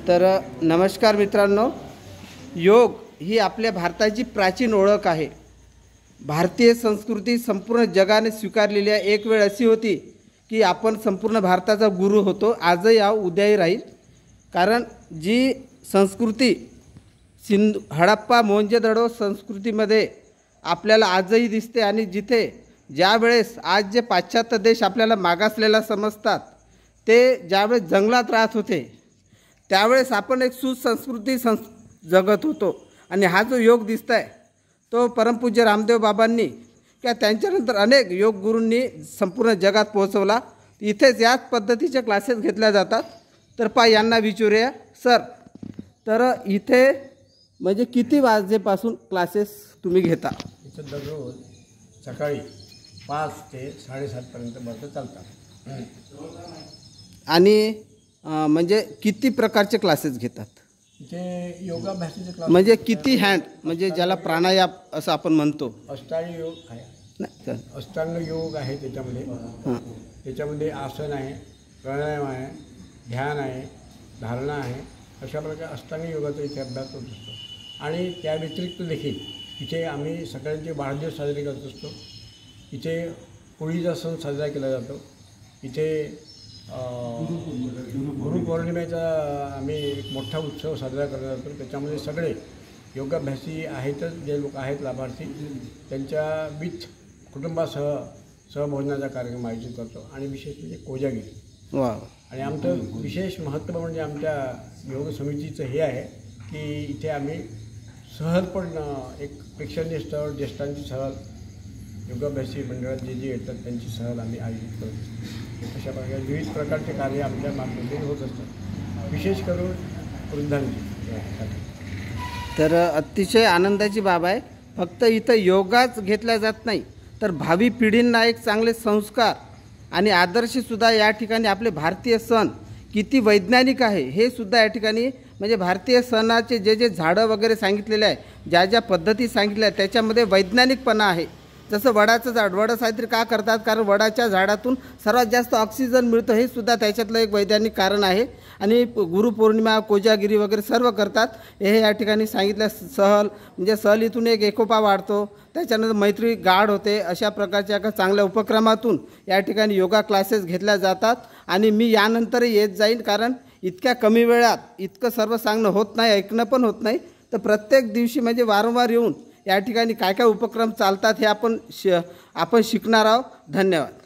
तर नमस्कार मित्रांनो, योग ही आपल्या भारताची प्राचीन ओळख आहे। भारतीय संस्कृती संपूर्ण जगाने स्वीकारलेली आहे। एक वेळ अशी होती की आपण संपूर्ण भारताचा गुरु होतो, आजही उद्याही राहील। कारण जी संस्कृती सिंधू हडप्पा मोहनजोदडो संस्कृतीमध्ये आपल्याला आजही दिसते आणि जिथे ज्या वेळेस आज जे पाश्चात्य देश आपल्याला मागासलेला समजतात ते ज्यावेळेस जंगलात राहत होते त्यावेळेस आपण एक सुसंस्कृती जगत होतो। आणि हा जो योग दिसताय तो परमपूज्य रामदेव बाबांनी किंवा त्यांच्यानंतर अनेक योग गुरूंनी संपूर्ण जगात पोहोचवला। इथेच याच पद्धतीचे क्लासेस घेतल्या जातात। तर पा यांना विचारूया सर, तर इथे म्हणजे किती वाजेपासून क्लासेस तुम्ही घेता? इथं दररोज सकाळी 5 ते 7:30 पर्यंत वर्ग चालतात। आणि म्हणजे किती प्रकारचे क्लासेस घेतात? इथे योगाभ्यासाचे क्लास म्हणजे किती हँड, म्हणजे ज्याला प्राणायाम असं आपण म्हणतो, अष्टांग योग आहे। नाही, अष्टांग योग आहे त्याच्यामध्ये आसन आहे, प्राणायाम आहे, ध्यान आहे, धारणा आहे। अशा प्रकारे अष्टांग योगाचा इथे अभ्यास होत असतो। आणि त्या व्यतिरिक्त देखील इथे आम्ही सगळ्यांचे वाढदिवस साजरे करत असतो। इथे होळीचा सण साजरा केला जातो। इथे गुरुपौर्णिमेचा आम्ही एक मोठा उत्सव साजरा करत जातो। त्याच्यामध्ये सगळे योगाभ्यासी आहेतच, जे लोक आहेत लाभार्थी त्यांच्या विथ कुटुंबासह सहभोजनाचा कार्यक्रम आयोजित करतो। आणि विशेष म्हणजे कोजागिरी। वा। आणि आमचं विशेष महत्त्व म्हणजे आमच्या योग समितीचं हे आहे की इथे आम्ही सहल पण एक प्रेक्षणीय स्थळ, ज्येष्ठांची सहल, योगाभ्यासी मंडळात जे येतात त्यांची सहल आम्ही आयोजित करतो। अशा प्रकारे विविध प्रकारचे कार्य आमच्या मार्फत होत असतात, विशेष करून वृद्धांची। तर अतिशय आनंदाची बाब आहे। फक्त इथं योगाच घेतला जात नाही तर भावी पिढींना एक चांगले संस्कार आणि आदर्शसुद्धा या ठिकाणी आपले भारतीय सण किती वैज्ञानिक आहे हे सुद्धा या ठिकाणी म्हणजे भारतीय सणाचे जे झाडं वगैरे सांगितलेले आहे, ज्या पद्धती सांगितल्या आहेत त्याच्यामध्ये वैज्ञानिकपणा आहे। जसं वडाचं झाड, वडं साहित्य का करतात? कारण वडाच्या झाडातून सर्वात जास्त ऑक्सिजन मिळतं, हे सुद्धा त्याच्यातलं एक वैज्ञानिक कारण आहे। आणि गुरुपौर्णिमा, कोजागिरी वगैरे सर्व करतात हे या ठिकाणी सांगितलं। सहल म्हणजे सहलीतून एक एकोपा वाढतो, त्याच्यानंतर मैत्री गाढ होते। अशा प्रकारच्या एका चांगल्या उपक्रमातून या ठिकाणी योगा क्लासेस घेतल्या जातात। आणि मी यानंतरही येत जाईन, कारण इतक्या कमी वेळात इतकं सर्व सांगणं होत नाही, ऐकणं पण होत नाही। तर प्रत्येक दिवशी म्हणजे वारंवार येऊन या ठिकाणी काय काय उपक्रम चालतात हे आपण शिकणार आहोत। धन्यवाद।